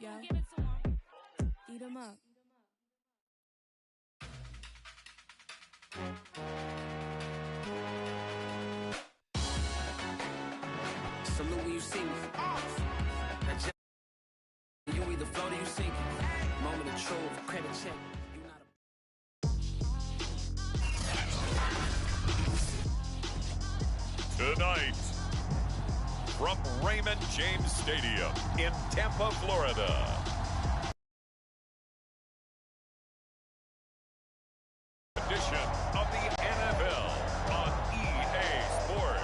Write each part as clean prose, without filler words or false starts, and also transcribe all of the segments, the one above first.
yo. Eat 'em up. Salute when you see me. You either float or you sink. Moment of truth, credit check. You not a... Tonight, from Raymond James Stadium in Tampa, Florida. Edition of the NFL on EA Sports.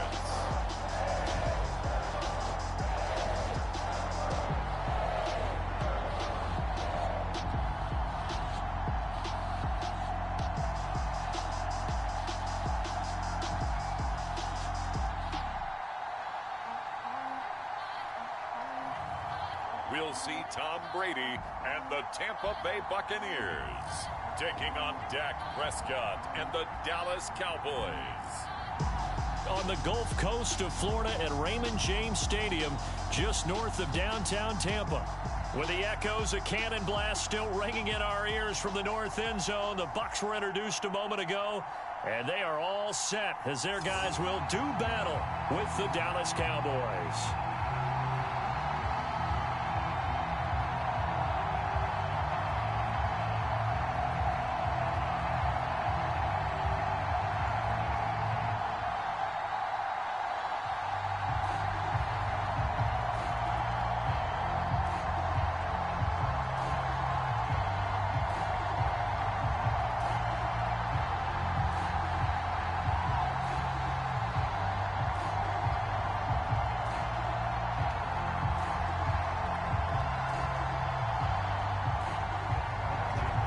We'll see Tom Brady and the Tampa Bay Buccaneers taking on Dak Prescott and the Dallas Cowboys. On the Gulf Coast of Florida at Raymond James Stadium, just north of downtown Tampa. With the echoes of cannon blast still ringing in our ears from the north end zone, the Bucs were introduced a moment ago, and they are all set as their guys will do battle with the Dallas Cowboys.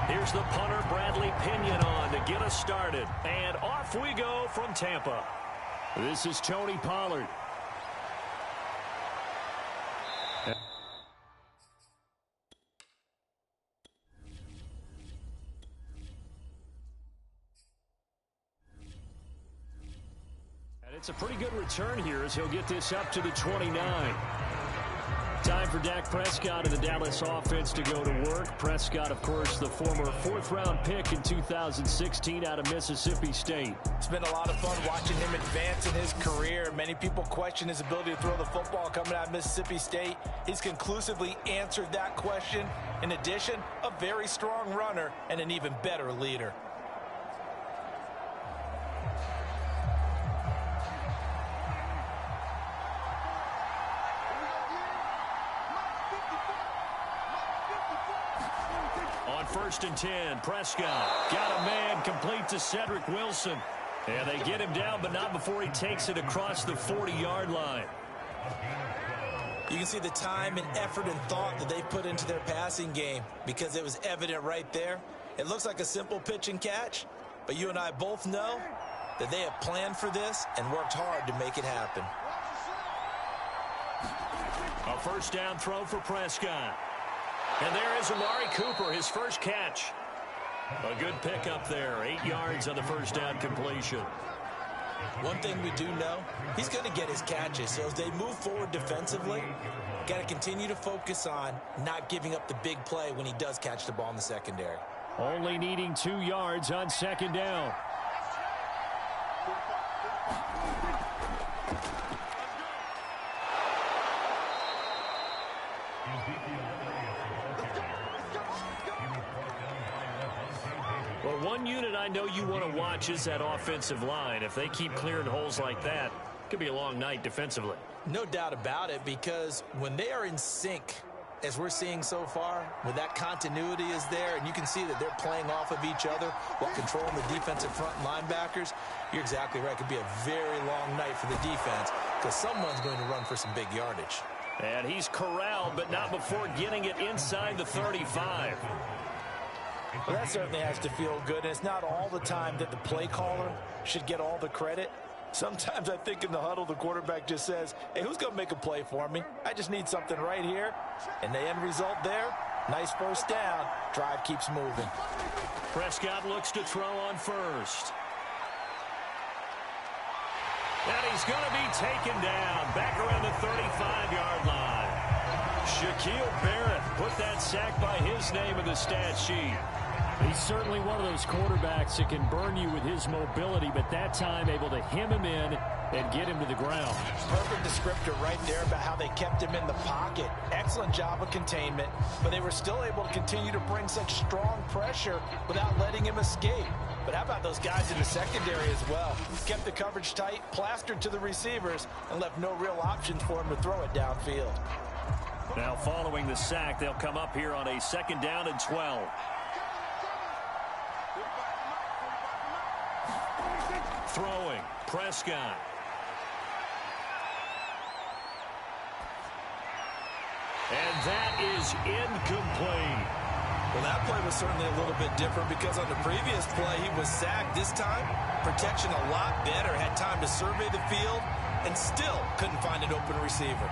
Here's the punter, Bradley Pinion, on to get us started. And off we go from Tampa. This is Tony Pollard. And it's a pretty good return here as he'll get this up to the 29. Time for Dak Prescott and the Dallas offense to go to work. Prescott, of course, the former fourth-round pick in 2016 out of Mississippi State. It's been a lot of fun watching him advance in his career. Many people question his ability to throw the football coming out of Mississippi State. He's conclusively answered that question. In addition, a very strong runner and an even better leader. First and 10, Prescott got a man complete to Cedric Wilson. And they get him down, but not before he takes it across the 40-yard line. You can see the time and effort and thought that they put into their passing game because it was evident right there. It looks like a simple pitch and catch, but you and I both know that they have planned for this and worked hard to make it happen. A first down throw for Prescott. And there is Amari Cooper, his first catch. A good pickup there, 8 yards on the first down completion. One thing we do know, he's going to get his catches. So as they move forward defensively, got to continue to focus on not giving up the big play when he does catch the ball in the secondary. Only needing 2 yards on second down. Well, one unit I know you want to watch is that offensive line. If they keep clearing holes like that, it could be a long night defensively. No doubt about it, because when they are in sync, as we're seeing so far, when that continuity is there, and you can see that they're playing off of each other while controlling the defensive front linebackers, you're exactly right. It could be a very long night for the defense because someone's going to run for some big yardage. And he's corralled, but not before getting it inside the 35. Well, that certainly has to feel good, and it's not all the time that the play caller should get all the credit. Sometimes I think in the huddle, the quarterback just says, hey, who's going to make a play for me? I just need something right here. And the end result there, nice first down. Drive keeps moving. Prescott looks to throw on first. And he's going to be taken down back around the 35-yard line. Shaquille Barrett put that sack by his name in the stat sheet. He's certainly one of those quarterbacks that can burn you with his mobility, but that time able to hem him in and get him to the ground. Perfect descriptor right there about how they kept him in the pocket. Excellent job of containment, but they were still able to continue to bring such strong pressure without letting him escape. But how about those guys in the secondary as well? Kept the coverage tight, plastered to the receivers, and left no real options for him to throw it downfield. Now following the sack, they'll come up here on a 2nd down and 12. Throwing, Prescott. And that is incomplete. Well, that play was certainly a little bit different because on the previous play, he was sacked. This time, protection a lot better. Had time to survey the field and still couldn't find an open receiver.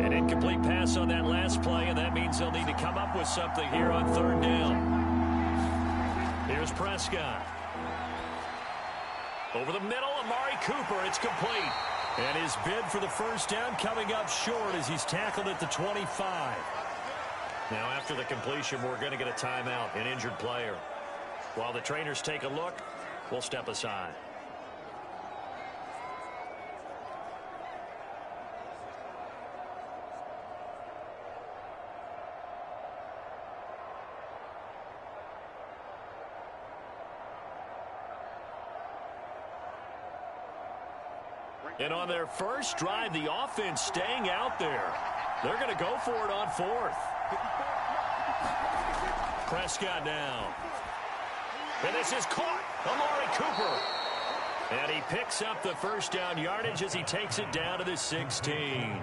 An incomplete pass on that last play, and that means they'll need to come up with something here on 3rd down. Here's Prescott. Over the middle, Amari Cooper. It's complete. And his bid for the 1st down coming up short as he's tackled at the 25. Now, after the completion, we're going to get a timeout, an injured player. While the trainers take a look, we'll step aside. And on their first drive, the offense staying out there. They're going to go for it on 4th. Prescott now. And this is caught. Amari Cooper. And he picks up the 1st down yardage as he takes it down to the 16.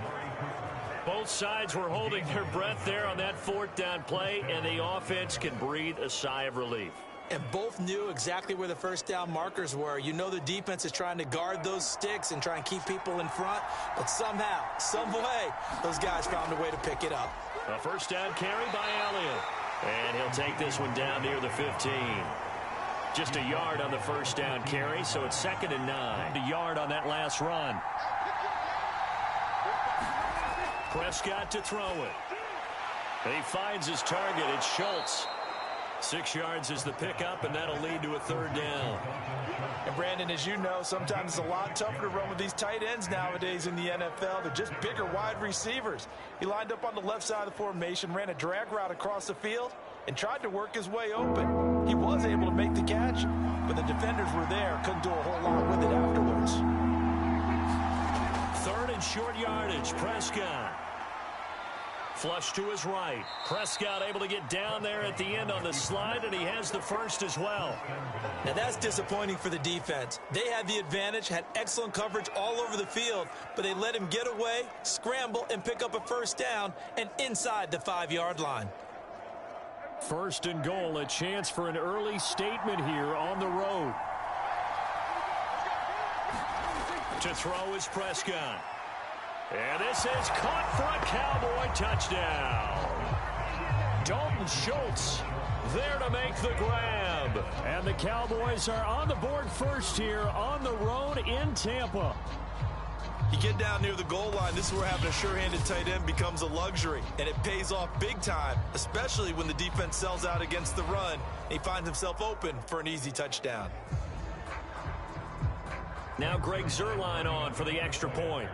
Both sides were holding their breath there on that 4th down play, and the offense can breathe a sigh of relief. And both knew exactly where the 1st down markers were. You know the defense is trying to guard those sticks and try and keep people in front. But somehow, some way, those guys found a way to pick it up. A 1st down carry by Elliott. And he'll take this one down near the 15. Just a yard on the 1st down carry, so it's 2nd and 9. A yard on that last run. Prescott to throw it. And he finds his target. It's Schultz. 6 yards is the pickup, and that'll lead to a 3rd down. And Brandon, as you know, sometimes it's a lot tougher to run with these tight ends nowadays in the NFL. They're just bigger wide receivers. He lined up on the left side of the formation, ran a drag route across the field, and tried to work his way open. He was able to make the catch, but the defenders were there, couldn't do a whole lot with it afterwards. 3rd and short yardage, Prescott. Flush to his right. Prescott able to get down there at the end on the slide, and he has the 1st as well. Now that's disappointing for the defense. They had the advantage, had excellent coverage all over the field, but they let him get away, scramble, and pick up a 1st down, and inside the 5-yard line. 1st and goal, a chance for an early statement here on the road. To throw is Prescott. And this is caught for a Cowboy touchdown. Dalton Schultz there to make the grab. And the Cowboys are on the board first here on the road in Tampa. You get down near the goal line, this is where having a sure-handed tight end becomes a luxury, and it pays off big time, especially when the defense sells out against the run, and he finds himself open for an easy touchdown. Now Greg Zuerlein on for the extra point.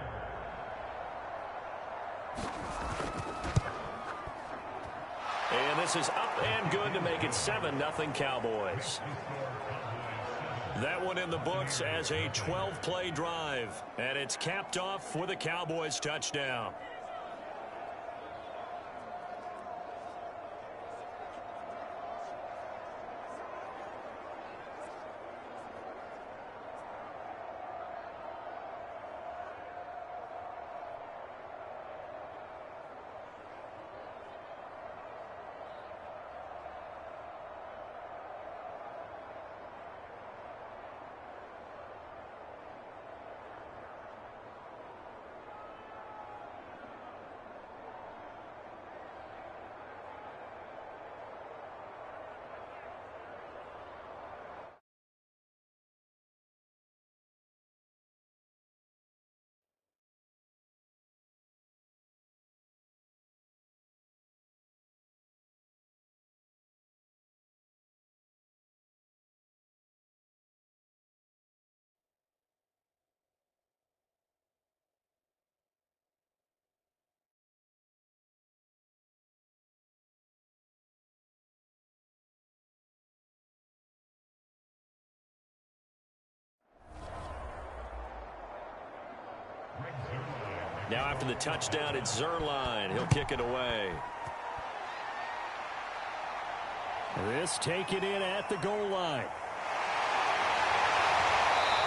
And this is up and good to make it 7-0 Cowboys. That one in the books as a 12-play drive. And it's capped off with a Cowboys touchdown. Now after the touchdown, it's Zerline. He'll kick it away. This taken in at the goal line.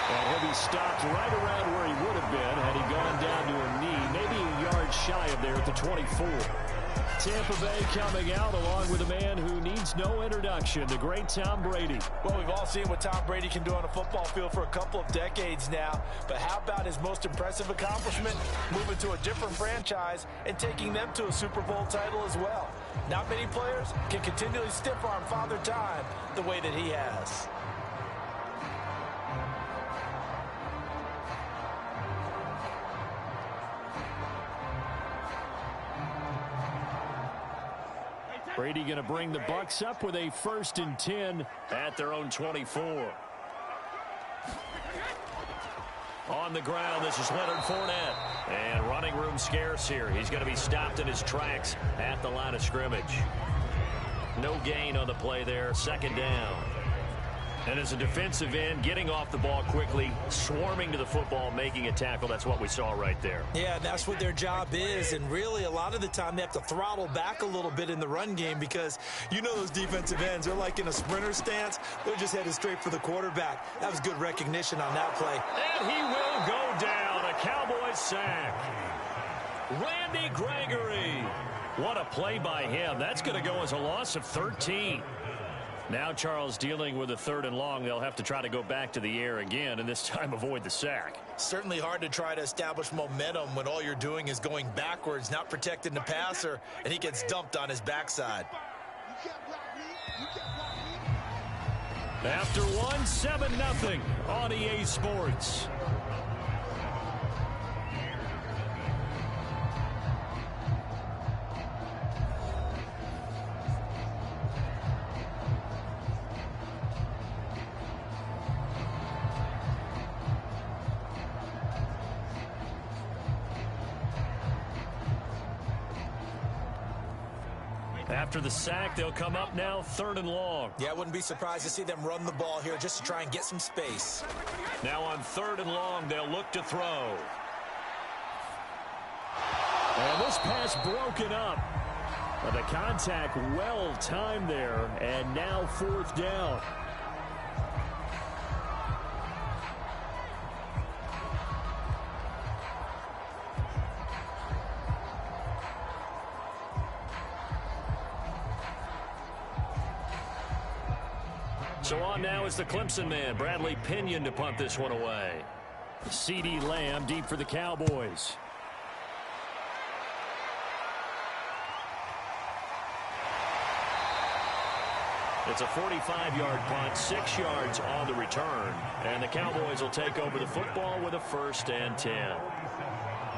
And he'll be stopped right around where he would have been had he gone down to a knee, maybe a yard shy of there at the 24. Tampa Bay coming out along with a man who needs no introduction, the great Tom Brady. Well, we've all seen what Tom Brady can do on a football field for a couple of decades now. But how about his most impressive accomplishment? Moving to a different franchise and taking them to a Super Bowl title as well. Not many players can continually stiff-arm Father Time the way that he has. Brady going to bring the Bucs up with a 1st and 10 at their own 24. On the ground, this is Leonard Fournette. And running room scarce here. He's going to be stopped in his tracks at the line of scrimmage. No gain on the play there. 2nd down. And as a defensive end, getting off the ball quickly, swarming to the football, making a tackle. That's what we saw right there. Yeah, that's what their job is. And really, a lot of the time, they have to throttle back a little bit in the run game because you know those defensive ends, they're like in a sprinter stance. They're just headed straight for the quarterback. That was good recognition on that play. And he will go down. A Cowboys sack. Randy Gregory. What a play by him. That's going to go as a loss of 13. Now Charles dealing with a 3rd and long. They'll have to try to go back to the air again and this time avoid the sack. Certainly hard to try to establish momentum when all you're doing is going backwards, not protecting the passer, and he gets dumped on his backside. After one, 7-0 on EA Sports. After the sack, they'll come up now 3rd and long. Yeah, I wouldn't be surprised to see them run the ball here just to try and get some space. Now on 3rd and long, they'll look to throw. And this pass broken up. The contact well timed there, and now 4th down. So on now is the Clemson man, Bradley Pinion, to punt this one away. CeeDee Lamb deep for the Cowboys. It's a 45-yard punt, 6 yards on the return. And the Cowboys will take over the football with a 1st and 10.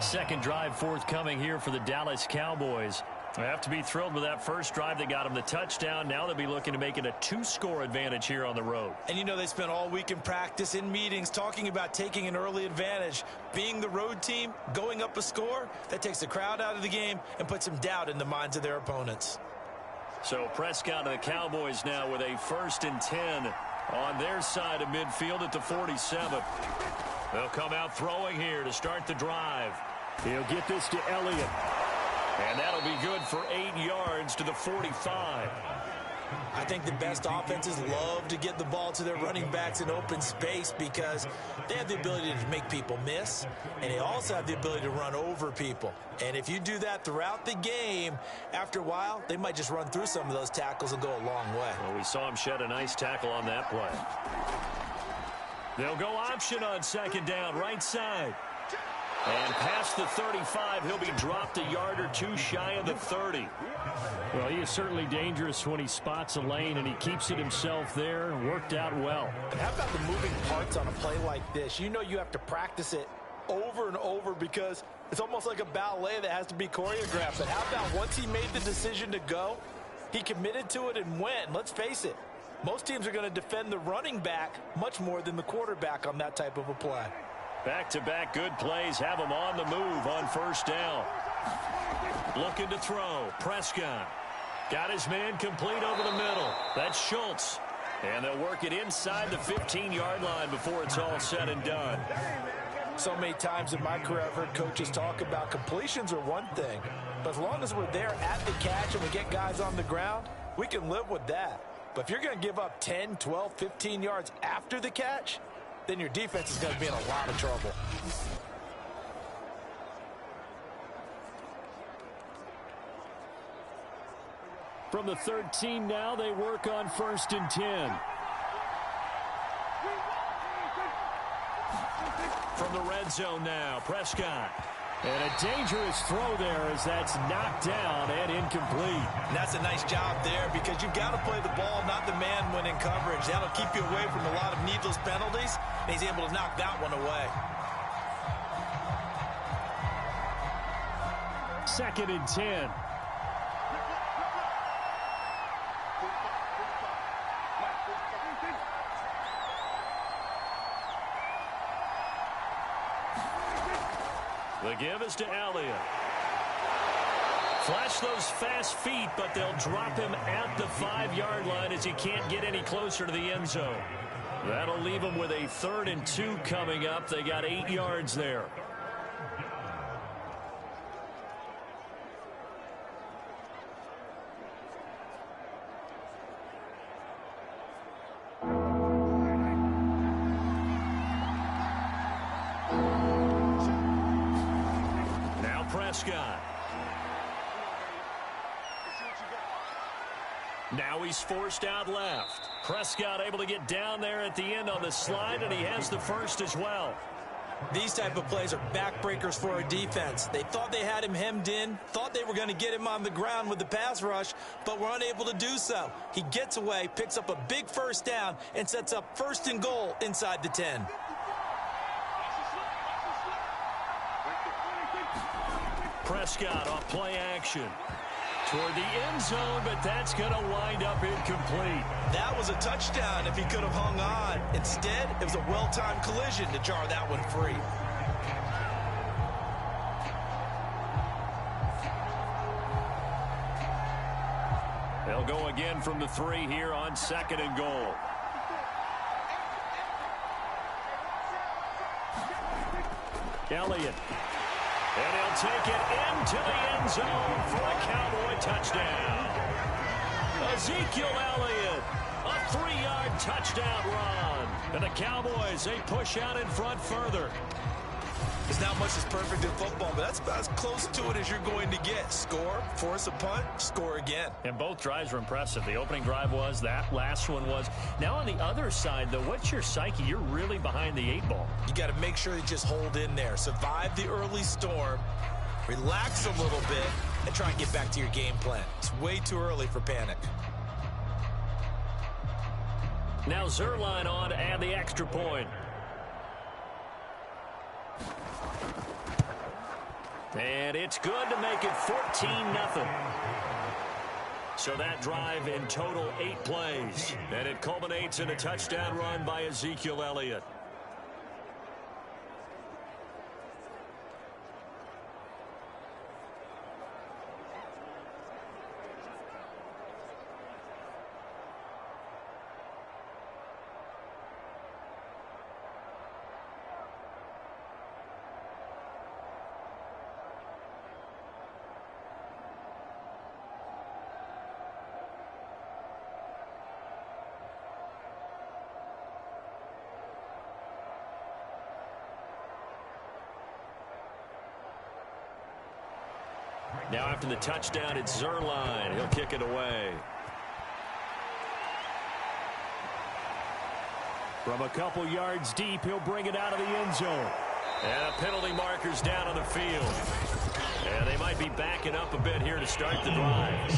Second drive forthcoming here for the Dallas Cowboys. They have to be thrilled with that first drive. They got them the touchdown. Now they'll be looking to make it a 2-score advantage here on the road. And you know they spent all week in practice, in meetings, talking about taking an early advantage. Being the road team, going up a score, that takes the crowd out of the game and puts some doubt in the minds of their opponents. So Prescott and the Cowboys now with a 1st and 10 on their side of midfield at the 47. They'll come out throwing here to start the drive. He'll get this to Elliott. And that'll be good for 8 yards to the 45. I think the best offenses love to get the ball to their running backs in open space because they have the ability to make people miss, and they also have the ability to run over people. And if you do that throughout the game, after a while, they might just run through some of those tackles and go a long way. Well, we saw him shed a nice tackle on that play. They'll go option on 2nd down, right side. And past the 35, he'll be dropped a yard or 2 shy of the 30. Well, he is certainly dangerous when he spots a lane, and he keeps it himself there. Worked out well. And how about the moving parts on a play like this? You know you have to practice it over and over because it's almost like a ballet that has to be choreographed. But how about once he made the decision to go, he committed to it and went. Let's face it, most teams are going to defend the running back much more than the quarterback on that type of a play. Back-to-back good plays have him on the move on 1st down. Looking to throw. Prescott got his man complete over the middle. That's Schultz. And they'll work it inside the 15-yard line before it's all said and done. So many times in my career, I've heard coaches talk about completions are one thing, but as long as we're there at the catch and we get guys on the ground, we can live with that. But if you're going to give up 10, 12, 15 yards after the catch, then your defense is going to be in a lot of trouble. From the 13 now, they work on 1st and 10. From the red zone now, Prescott. And a dangerous throw there as that's knocked down and incomplete. And that's a nice job there because you've got to play the ball, not the man when in coverage. That'll keep you away from a lot of needless penalties, and he's able to knock that one away. 2nd and 10. The give is to Elliott. Flash those fast feet, but they'll drop him at the 5-yard line as he can't get any closer to the end zone. That'll leave him with a 3rd and 2 coming up. They got 8 yards there. Prescott. Now he's forced out left. Prescott able to get down there at the end on the slide, and he has the first as well. These type of plays are backbreakers for a defense. They thought they had him hemmed in, thought they were going to get him on the ground with the pass rush, but were unable to do so. He gets away, picks up a big first down, and sets up 1st and goal inside the 10. Prescott off play action toward the end zone, but that's going to wind up incomplete. That was a touchdown if he could have hung on. Instead, it was a well-timed collision to jar that one free. They'll go again from the 3 here on 2nd and goal. Elliott. And he'll take it into the end zone for a Cowboy touchdown. Ezekiel Elliott, a 3-yard touchdown run. And the Cowboys, they push out in front further. There's not much that's perfect in football, but that's about as close to it as you're going to get. Score, force a punt, score again. And both drives were impressive. The opening drive was, that last one was. Now on the other side, though, what's your psyche? You're really behind the 8 ball. You got to make sure you just hold in there. Survive the early storm, relax a little bit, and try and get back to your game plan. It's way too early for panic. Now Zerline on to add the extra point. And it's good to make it 14-0. So that drive in total 8 plays. And it culminates in a touchdown run by Ezekiel Elliott. Now after the touchdown, it's Zerline. He'll kick it away. From a couple yards deep, he'll bring it out of the end zone. And penalty markers down on the field. And they might be backing up a bit here to start the drive.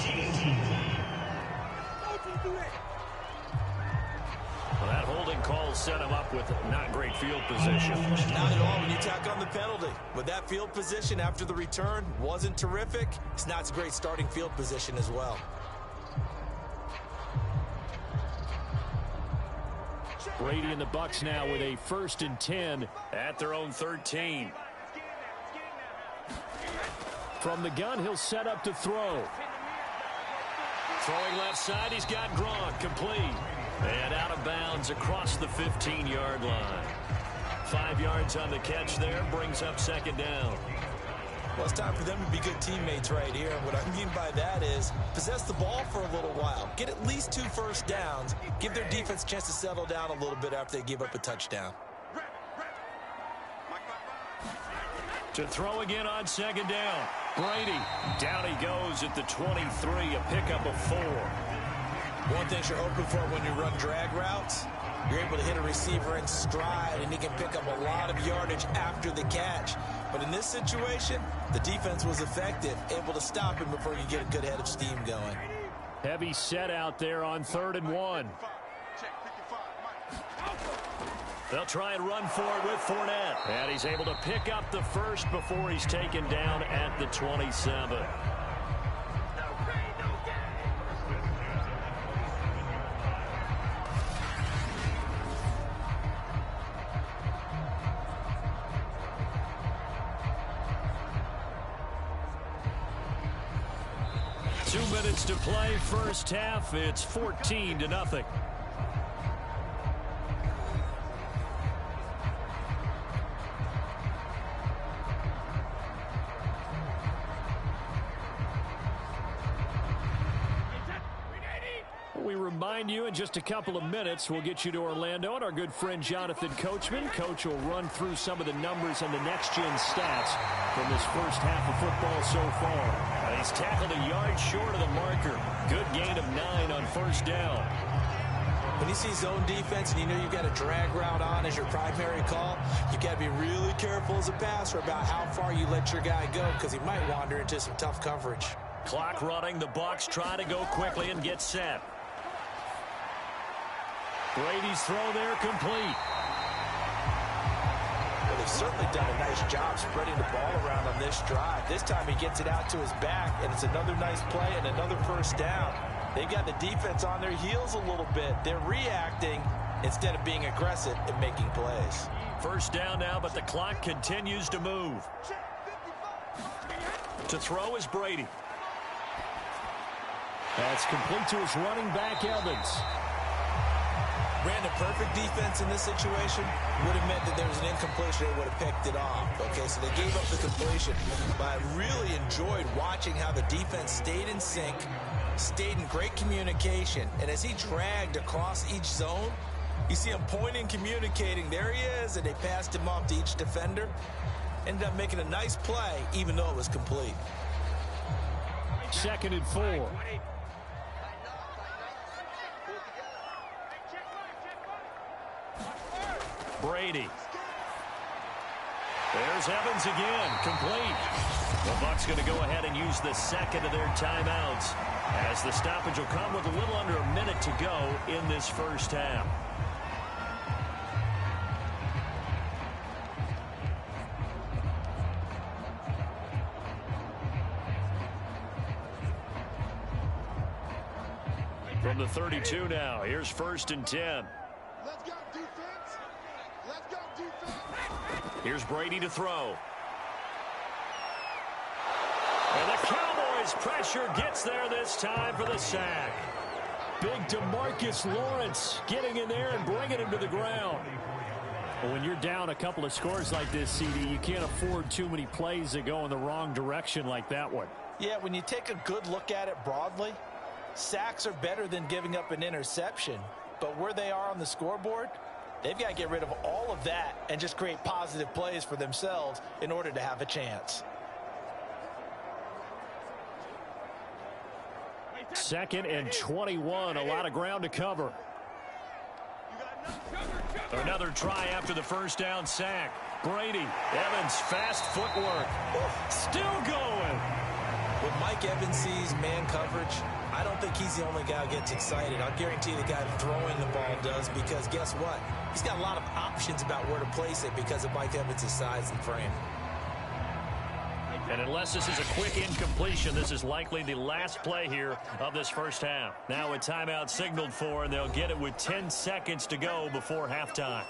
Well, that holding call set him up with not great field position. Not at all when you tack on the penalty. With that field position after the return wasn't terrific, it's not a great starting field position as well. Brady and the Bucs now with a 1st and 10 at their own 13. From the gun, he'll set up to throw. Throwing left side, he's got Gronk complete. And out of bounds across the 15-yard line. 5 yards on the catch there. Brings up second down. Well, it's time for them to be good teammates right here. What I mean by that is possess the ball for a little while. Get at least 2 first downs. Give their defense a chance to settle down a little bit after they give up a touchdown. To throw again on second down. Brady. Down he goes at the 23, a pickup of 4. One thing you're hoping for when you run drag routes, you're able to hit a receiver in stride, and he can pick up a lot of yardage after the catch. But in this situation, the defense was effective, able to stop him before you get a good head of steam going. Heavy set out there on 3rd and 1. They'll try and run for it with Fournette. And he's able to pick up the first before he's taken down at the 27. Two minutes to play, first half. It's 14-0. We remind you in just a couple of minutes we'll get you to Orlando and our good friend Jonathan Coachman. Coach will run through some of the numbers and the next-gen stats from this first half of football so far. He's tackled a yard short of the marker. Good gain of 9 on first down. When you see zone defense and you know you've got a drag route on as your primary call, you've got to be really careful as a passer about how far you let your guy go because he might wander into some tough coverage. Clock running. The Bucs try to go quickly and get set. Brady's throw there complete. Well, they've certainly done a nice job spreading the ball around on this drive. This time he gets it out to his back, and it's another nice play and another first down. They've got the defense on their heels a little bit. They're reacting instead of being aggressive and making plays. First down now, but the clock continues to move. To throw is Brady. That's complete to his running back, Evans. Ran a perfect defense in this situation. Would have meant that there was an incompletion. They would have picked it off. Okay, so they gave up the completion. But I really enjoyed watching how the defense stayed in sync, stayed in great communication. And as he dragged across each zone, you see him pointing, communicating. There he is, and they passed him off to each defender. Ended up making a nice play, even though it was complete. 2nd and 4. Brady. There's Evans again, complete. The Bucs going to go ahead and use the second of their timeouts as the stoppage will come with a little under a minute to go in this first half. From the 32 now, here's 1st and 10. Let's go, defense. Let's go, defense. Here's Brady to throw. And the Cowboys pressure gets there this time for the sack. Big DeMarcus Lawrence getting in there and bringing him to the ground. Well, when you're down a couple of scores like this, CD, you can't afford too many plays that go in the wrong direction like that one. Yeah, when you take a good look at it broadly, sacks are better than giving up an interception. But where they are on the scoreboard, they've got to get rid of all of that and just create positive plays for themselves in order to have a chance. 2nd and 21, a lot of ground to cover. Another try after the first down sack. Brady, Evans, fast footwork. Still going. When Mike Evans sees man coverage, I don't think he's the only guy who gets excited. I'll guarantee the guy throwing the ball does, because guess what? He's got a lot of options about where to place it because of Mike Evans' size and frame. And unless this is a quick incompletion, this is likely the last play here of this first half. Now a timeout signaled for, and they'll get it with 10 seconds to go before halftime.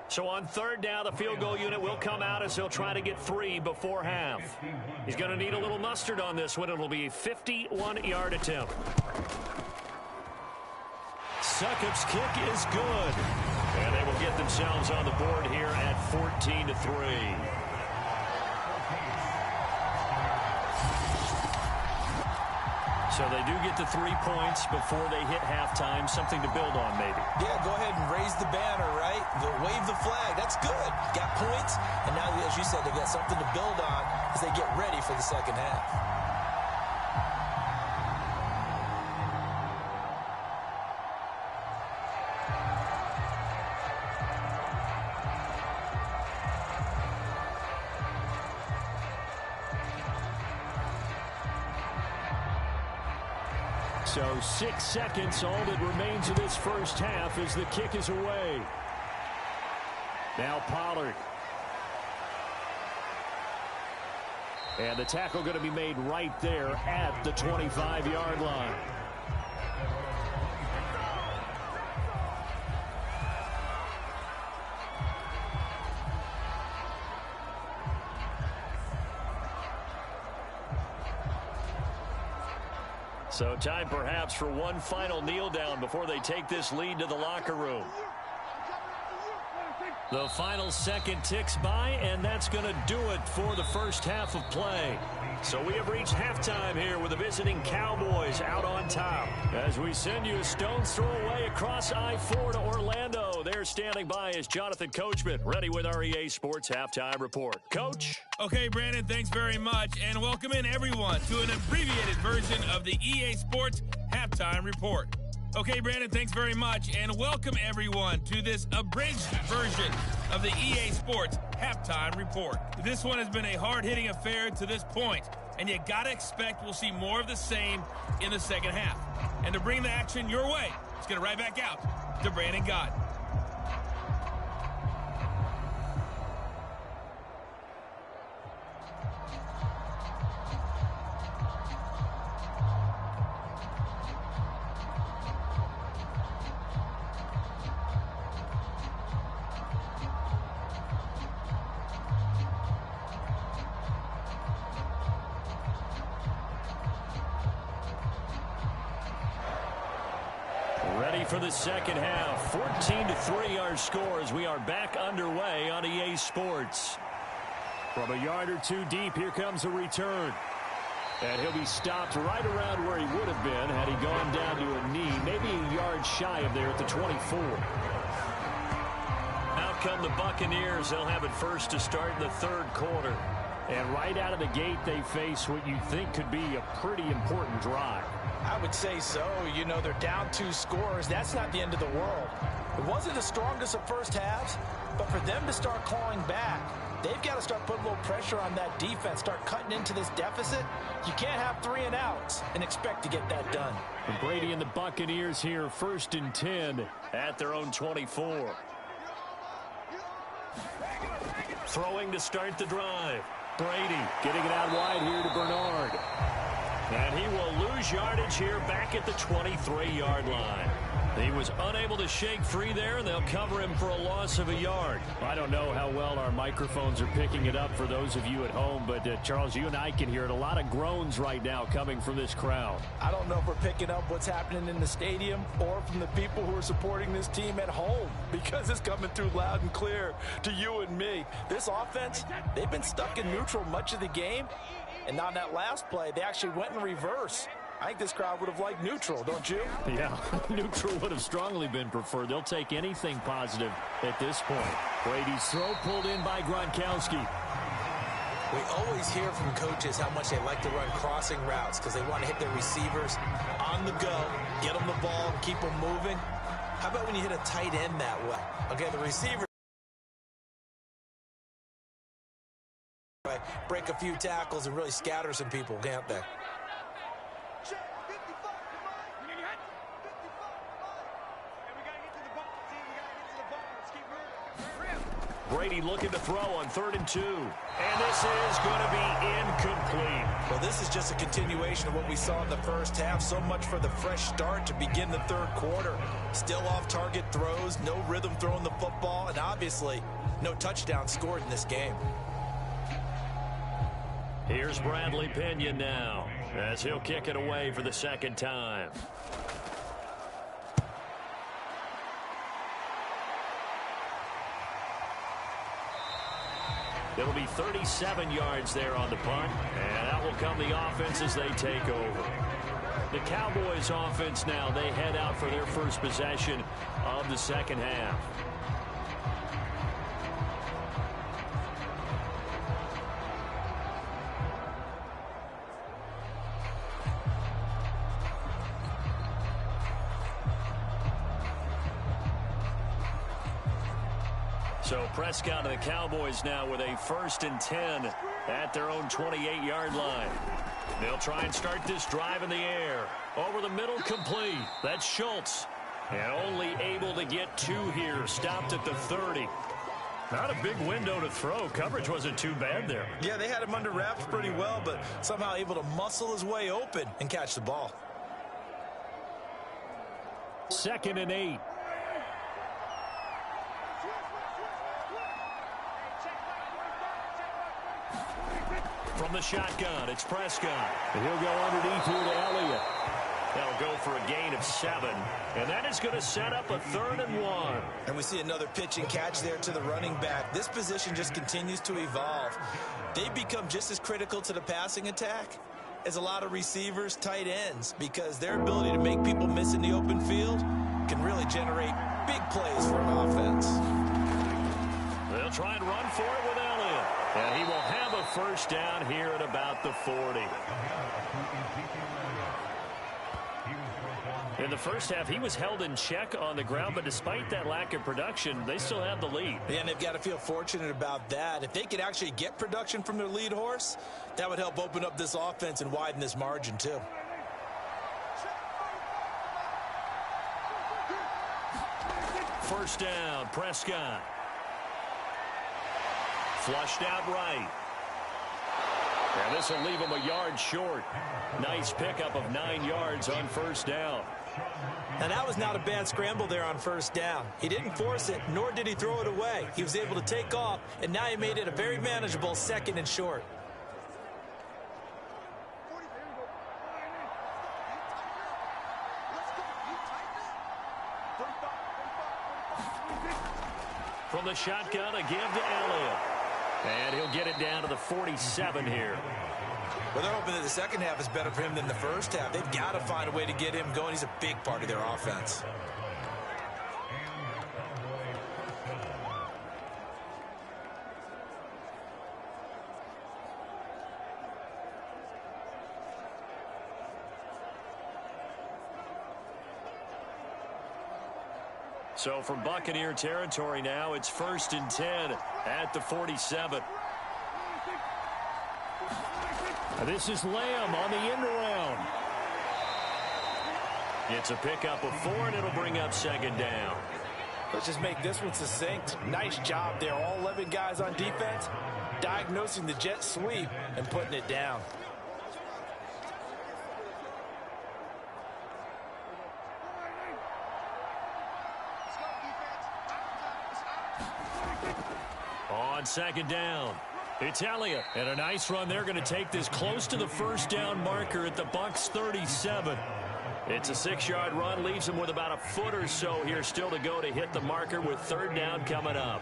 So on third down, the field goal unit will come out as he'll try to get 3 before half. He's going to need a little mustard on this one. It'll be a 51-yard attempt. Succop's kick is good. And they will get themselves on the board here at 14-3. So they do get the 3 points before they hit halftime. Something to build on, maybe. Yeah, go ahead and raise the banner, right? Wave the flag. That's good. Got points. And now, as you said, they've got something to build on as they get ready for the second half. So 6 seconds, all that remains of this first half as the kick is away. Now Pollard. And the tackle going to be made right there at the 25-yard line. So time perhaps for one final kneel down before they take this lead to the locker room. The final second ticks by, and that's going to do it for the first half of play. So we have reached halftime here with the visiting Cowboys out on top. As we send you a stone's throw away across I-4 to Orlando. There standing by is Jonathan Coachman, ready with our EA Sports Halftime Report. Coach? Okay, Brandon, thanks very much, and welcome in everyone to an abbreviated version of the EA Sports Halftime Report. Okay, Brandon, thanks very much, and welcome everyone to this abridged version of the EA Sports Halftime Report. This one has been a hard-hitting affair to this point, and you gotta expect we'll see more of the same in the second half. And to bring the action your way, let's get it right back out to Brandon Gott. Ready for the second half. 14-3 our score as we are back underway on EA Sports. From a yard or two deep, here comes a return. And he'll be stopped right around where he would have been had he gone down to a knee, maybe a yard shy of there at the 24. Out come the Buccaneers. They'll have it first to start in the third quarter. And right out of the gate, they face what you think could be a pretty important drive. I would say so. You know, they're down 2 scores. That's not the end of the world. It wasn't the strongest of first halves, but for them to start clawing back, they've got to start putting a little pressure on that defense, start cutting into this deficit. You can't have 3 and outs and expect to get that done. And Brady and the Buccaneers here, 1st and 10 at their own 24. Throwing to start the drive. Brady getting it out wide here to Bernard. And he will lose yardage here back at the 23-yard line. He was unable to shake free there, and they'll cover him for a loss of a yard. I don't know how well our microphones are picking it up for those of you at home, but Charles, you and I can hear it. A lot of groans right now coming from this crowd. I don't know if we're picking up what's happening in the stadium or from the people who are supporting this team at home, because it's coming through loud and clear to you and me. This offense, they've been stuck in neutral much of the game, and on that last play, they actually went in reverse. I think this crowd would have liked neutral, don't you? Yeah, neutral would have strongly been preferred. They'll take anything positive at this point. Brady's throw pulled in by Gronkowski. We always hear from coaches how much they like to run crossing routes because they want to hit their receivers on the go, get them the ball, keep them moving. How about when you hit a tight end that way? Okay, the receiver break a few tackles and really scatter some people, can't they? Brady looking to throw on 3rd and 2. And this is going to be incomplete. Well, Well, this is just a continuation of what we saw in the first half. So much for the fresh start to begin the third quarter. Still off-target throws, no rhythm throwing the football, and obviously no touchdown scored in this game. Here's Bradley Pinion now, as he'll kick it away for the second time. It'll be 37 yards there on the punt, and that will come the offense as they take over. The Cowboys offense now, they head out for their first possession of the second half. So Prescott and the Cowboys now with a 1st and 10 at their own 28-yard line. They'll try and start this drive in the air. Over the middle, complete. That's Schultz. And only able to get 2 here. Stopped at the 30. Not a big window to throw. Coverage wasn't too bad there. Yeah, they had him under wraps pretty well, but somehow able to muscle his way open and catch the ball. 2nd and 8. From the shotgun, it's Prescott. And he'll go underneath here to Elliott. They'll go for a gain of 7. And that is going to set up a 3rd and 1. And we see another pitch and catch there to the running back. This position just continues to evolve. They've become just as critical to the passing attack as a lot of receivers, tight ends, because their ability to make people miss in the open field can really generate big plays for an offense. They'll try and run for it with Elliott. And he will have a first down here at about the 40. In the first half, he was held in check on the ground, but despite that lack of production, they still have the lead. And they've got to feel fortunate about that. If they could actually get production from their lead horse, that would help open up this offense and widen this margin too. First down, Prescott. Flushed out right. And this will leave him a yard short. Nice pickup of 9 yards on first down. And that was not a bad scramble there on first down. He didn't force it, nor did he throw it away. He was able to take off, and now he made it a very manageable 2nd and short. From the shotgun, a give to Elliott. And he'll get it down to the 47 here. Well, they're hoping that the second half is better for him than the first half. They've got to find a way to get him going. He's a big part of their offense. So from Buccaneer territory now, it's 1st and 10 at the 47. This is Lamb on the end around. It's a pickup of 4, and it'll bring up 2nd down. Let's just make this one succinct. Nice job there. All 11 guys on defense diagnosing the jet sweep and putting it down. On 2nd down, it's Elliott. And a nice run. They're going to take this close to the first down marker at the Bucs 37. It's a 6-yard run. Leaves them with about a foot or so here still to go to hit the marker with 3rd down coming up.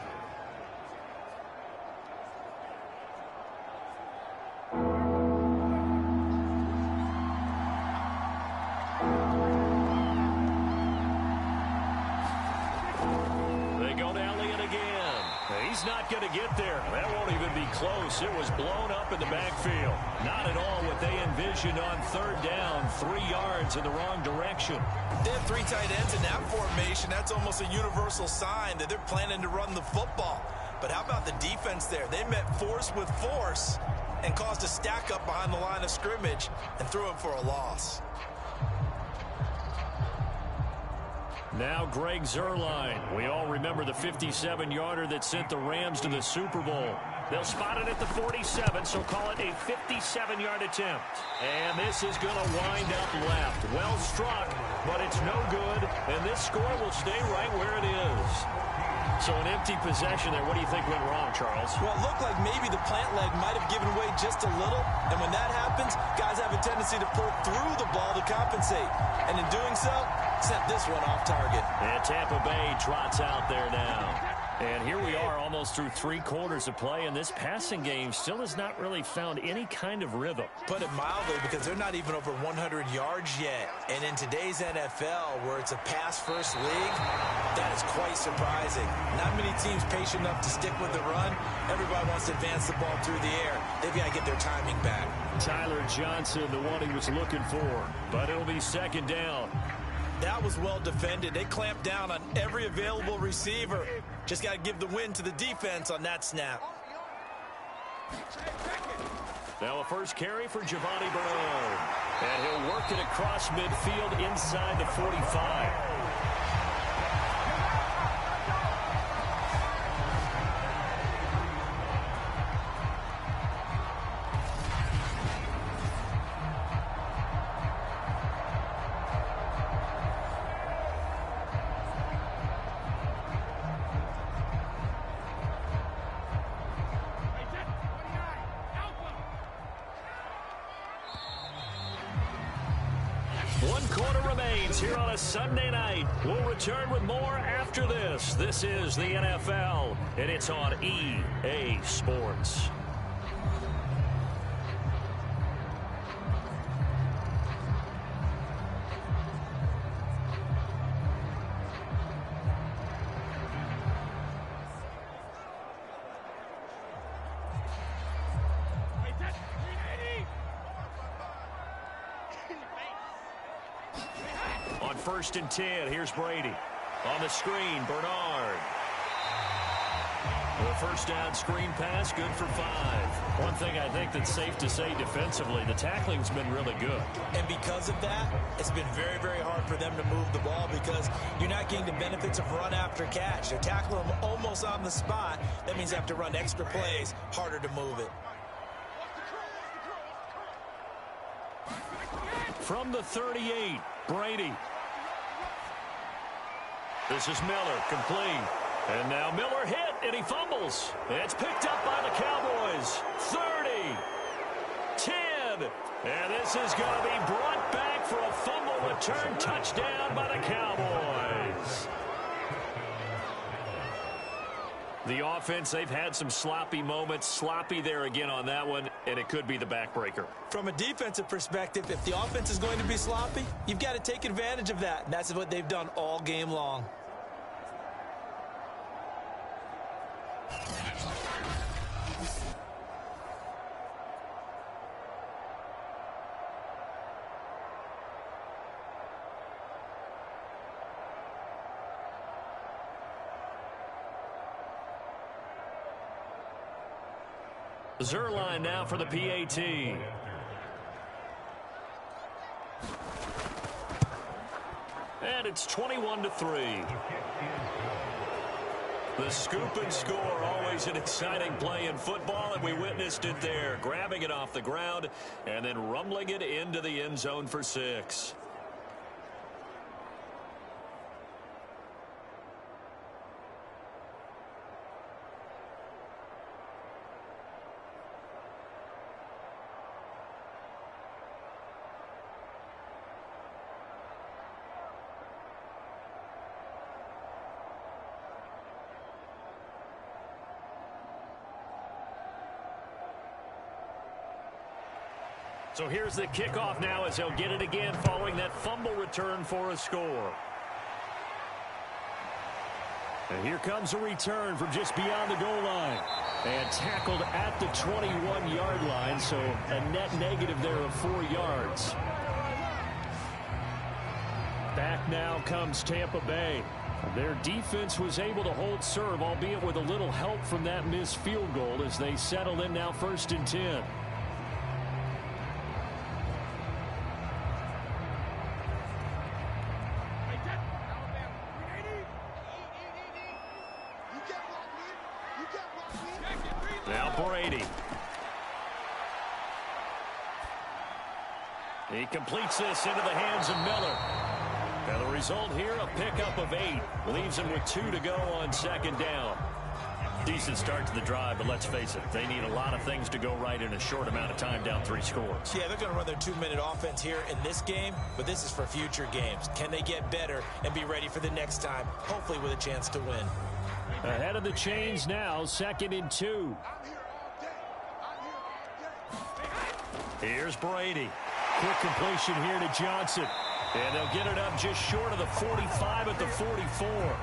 He's not going to get there. That won't even be close. It was blown up in the backfield. Not at all what they envisioned on 3rd down. 3 yards in the wrong direction. They have 3 tight ends in that formation. That's almost a universal sign that they're planning to run the football. But how about the defense there? They met force with force and caused a stack up behind the line of scrimmage and threw him for a loss. Now Greg Zuerlein. We all remember the 57-yarder that sent the Rams to the Super Bowl. They'll spot it at the 47, so call it a 57-yard attempt. And this is going to wind up left. Well struck, but it's no good, and this score will stay right where it is. So an empty possession there. What do you think went wrong, Charles? Well, it looked like maybe the plant leg might have given way just a little, and when that happens, guys have a tendency to pull through the ball to compensate. And in doing so, sent this one off target. And Tampa Bay trots out there now. And here we are almost through 3 quarters of play, and this passing game still has not really found any kind of rhythm. Put it mildly, because they're not even over 100 yards yet. And in today's NFL, where it's a pass-first league, that is quite surprising. Not many teams patient enough to stick with the run. Everybody wants to advance the ball through the air. They've got to get their timing back. Tyler Johnson, the one he was looking for, but it'll be second down. That was well defended. They clamped down on every available receiver. Just got to give the win to the defense on that snap. Now a first carry for Giovanni Bernard. And he'll work it across midfield inside the 45. Here on a Sunday night. We'll return with more after this. This is the NFL, and it's on EA Sports. First and 10. Here's Brady. On the screen, Bernard. The first down screen pass, good for 5. One thing I think that's safe to say defensively, the tackling's been really good. And because of that, it's been very, very hard for them to move the ball because you're not getting the benefits of run after catch. They're tackling them almost on the spot. That means they have to run extra plays, harder to move it. From the 38, Brady. This is Miller, complete. And now Miller hit, and he fumbles. It's picked up by the Cowboys. 30, 10, and this is going to be brought back for a fumble return touchdown by the Cowboys. The offense, they've had some sloppy moments. Sloppy there again on that one, and it could be the backbreaker. From a defensive perspective, if the offense is going to be sloppy, you've got to take advantage of that. And that's what they've done all game long. Zerline now for the PAT. And it's 21-3. The scoop and score, always an exciting play in football, and we witnessed it there. Grabbing it off the ground and then rumbling it into the end zone for 6. So here's the kickoff now as they'll get it again following that fumble return for a score. And here comes a return from just beyond the goal line. And tackled at the 21-yard line, so a net negative there of 4 yards. Back now comes Tampa Bay. Their defense was able to hold serve, albeit with a little help from that missed field goal as they settle in now 1st and 10. Now Brady. He completes this into the hands of Miller. And the result here, a pickup of 8. Leaves him with 2 to go on second down. Decent start to the drive, but let's face it, they need a lot of things to go right in a short amount of time, down 3 scores. Yeah, they're going to run their 2-minute offense here in this game, but this is for future games. Can they get better and be ready for the next time, hopefully with a chance to win? Ahead of the chains now, 2nd and 2. Here's Brady. Quick completion here to Johnson. And they'll get it up just short of the 45 at the 44.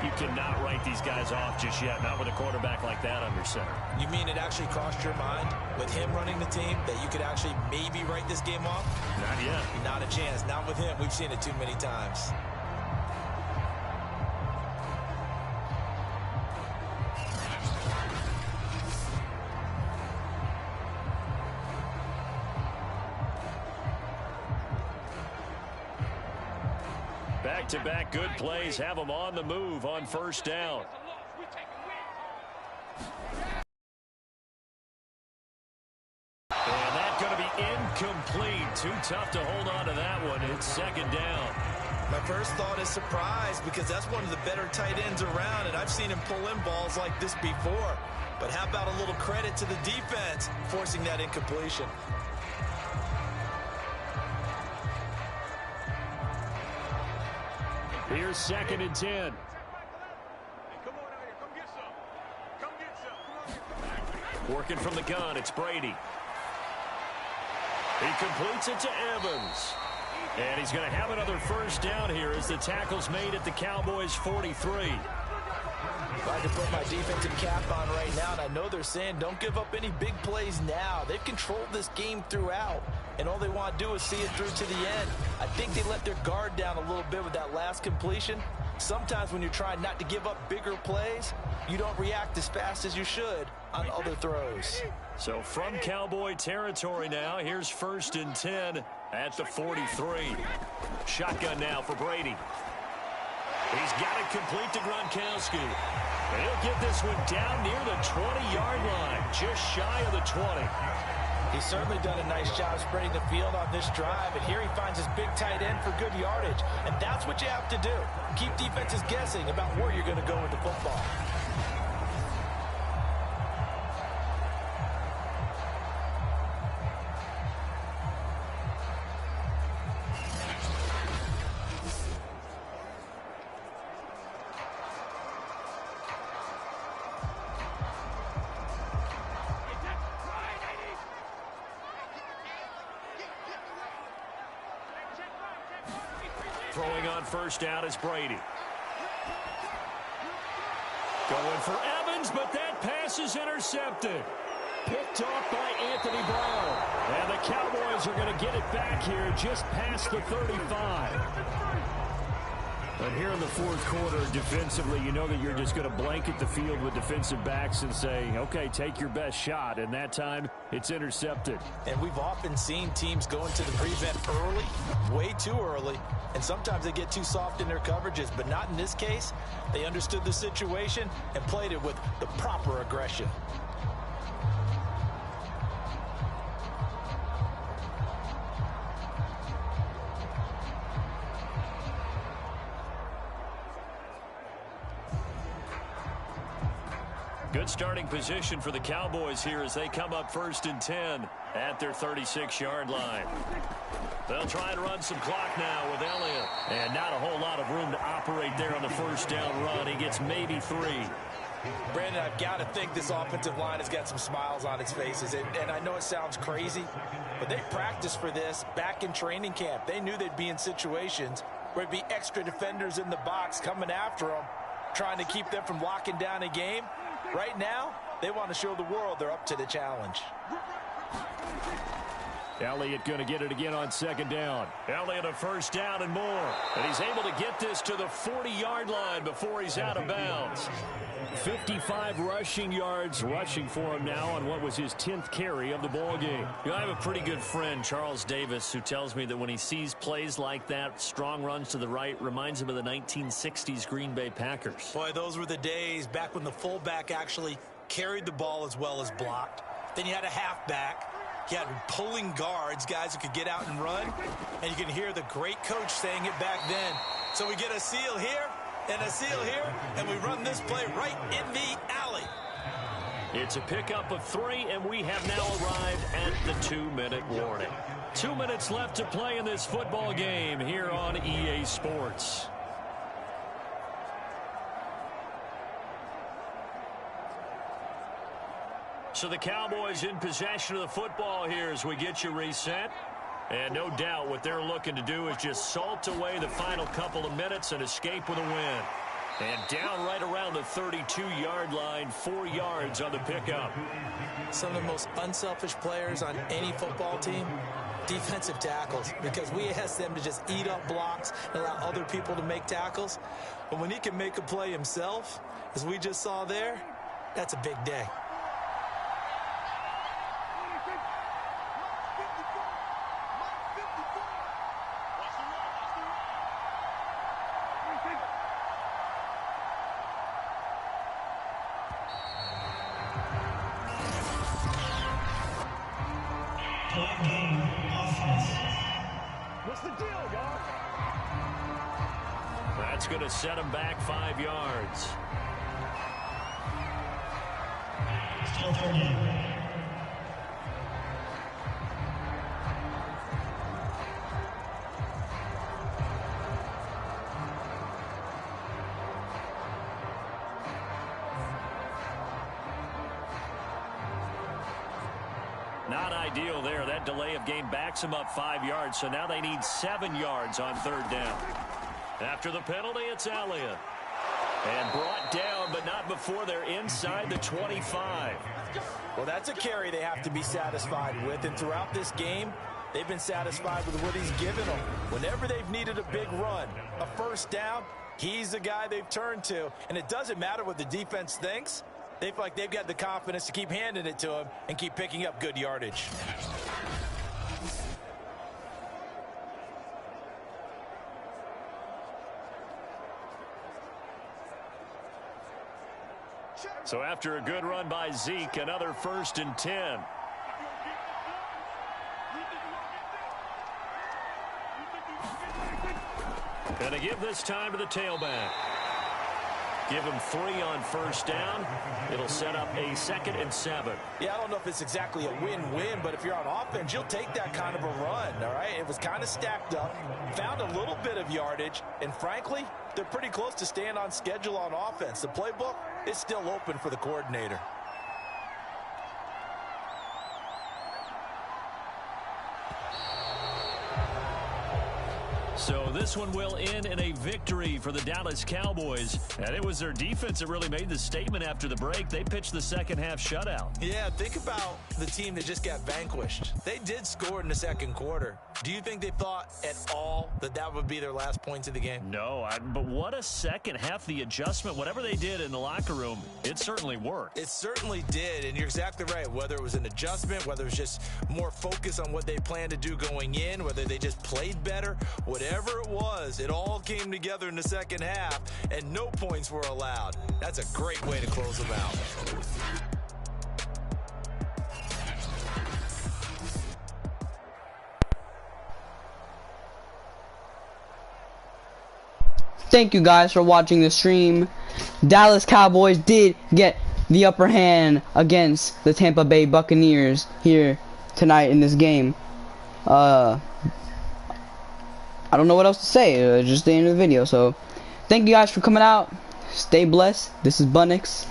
You cannot write these guys off just yet, not with a quarterback like that under center. You mean it actually crossed your mind with him running the team that you could actually maybe write this game off? Not yet. Not a chance. Not with him. We've seen it too many times. Back-to-back good plays have them on the move on first down. And that's going to be incomplete. Too tough to hold on to that one. It's second down. My first thought is surprise because that's one of the better tight ends around, and I've seen him pull in balls like this before. But how about a little credit to the defense forcing that incompletion? Here's 2nd and 10. Working from the gun, it's Brady. He completes it to Evans. And he's going to have another first down here as the tackle's made at the Cowboys' 43. If I could put my defensive cap on right now, and I know they're saying don't give up any big plays now. They've controlled this game throughout, and all they want to do is see it through to the end. I think they let their guard down a little bit with that last completion. Sometimes when you're trying not to give up bigger plays, you don't react as fast as you should on other throws. So from Cowboy territory now, here's 1st and 10 at the 43. Shotgun now for Brady. He's got it complete to Gronkowski. And he'll get this one down near the 20-yard line, just shy of the 20. He's certainly done a nice job spreading the field on this drive, and here he finds his big tight end for good yardage. And that's what you have to do. Keep defenses guessing about where you're going to go with the football. Throwing on first down is Brady. Going for Evans, but that pass is intercepted. Picked off by Anthony Brown. And the Cowboys are going to get it back here just past the 35. But here in the 4th quarter, defensively, you know that you're just going to blanket the field with defensive backs and say, okay, take your best shot. And that time, it's intercepted. And we've often seen teams go into the prevent early, way too early, and sometimes they get too soft in their coverages, but not in this case. They understood the situation and played it with the proper aggression. Good starting position for the Cowboys here as they come up 1st and 10 at their 36-yard line. They'll try and run some clock now with Elliott. And not a whole lot of room to operate there on the first down run. He gets maybe 3. Brandon, I've got to think this offensive line has got some smiles on its faces. And I know it sounds crazy, but they practiced for this back in training camp. They knew they'd be in situations where it'd be extra defenders in the box coming after them, trying to keep them from locking down a game. Right now, they want to show the world they're up to the challenge. Elliott going to get it again on 2nd down. Elliott a first down and more. And he's able to get this to the 40-yard line before he's out of bounds. 55 rushing yards rushing for him now on what was his 10th carry of the ball game. You know, I have a pretty good friend, Charles Davis, who tells me that when he sees plays like that, strong runs to the right, reminds him of the 1960s Green Bay Packers. Boy, those were the days back when the fullback actually carried the ball as well as blocked. Then you had a halfback. You had pulling guards, guys who could get out and run. And you can hear the great coach saying it back then. So we get a seal here and a seal here, and we run this play right in the alley. It's a pickup of 3, and we have now arrived at the 2-minute warning. 2 minutes left to play in this football game here on EA Sports. So the Cowboys in possession of the football here as we get you reset. And no doubt what they're looking to do is just salt away the final couple of minutes and escape with a win. And down right around the 32-yard line, 4 yards on the pickup. Some of the most unselfish players on any football team, defensive tackles, because we ask them to just eat up blocks and allow other people to make tackles. But when he can make a play himself, as we just saw there, that's a big day. What's the deal, y'all? That's going to set him back 5 yards. Still 30. Not ideal there. That delay of game backs them up 5 yards, so now they need 7 yards on 3rd down. After the penalty, it's Elliott. And brought down, but not before they're inside the 25. Well, that's a carry they have to be satisfied with, and throughout this game, they've been satisfied with what he's given them. Whenever they've needed a big run, a 1st down, he's the guy they've turned to, and it doesn't matter what the defense thinks. They feel like they've got the confidence to keep handing it to him and keep picking up good yardage. So after a good run by Zeke, another 1st and 10. Gonna give this time to the tailback. Give him 3 on 1st down. It'll set up a 2nd and 7. Yeah, I don't know if it's exactly a win-win, but if you're on offense, you'll take that kind of a run, all right? It was kind of stacked up, found a little bit of yardage, and frankly, they're pretty close to staying on schedule on offense. The playbook is still open for the coordinator. So this one will end in a victory for the Dallas Cowboys. And it was their defense that really made the statement after the break. They pitched the 2nd half shutout. Yeah, think about the team that just got vanquished. They did score in the 2nd quarter. Do you think they thought at all that that would be their last points of the game? No, but what a 2nd half. The adjustment, whatever they did in the locker room, it certainly worked. It certainly did, and you're exactly right. Whether it was an adjustment, whether it was just more focus on what they planned to do going in, whether they just played better, whatever it was, it all came together in the 2nd half, and no points were allowed. That's a great way to close them out. Thank you guys for watching the stream. Dallas Cowboys did get the upper hand against the Tampa Bay Buccaneers here tonight in this game. I don't know what else to say. Just the end of the video. So, thank you guys for coming out. Stay blessed. This is BunnEx.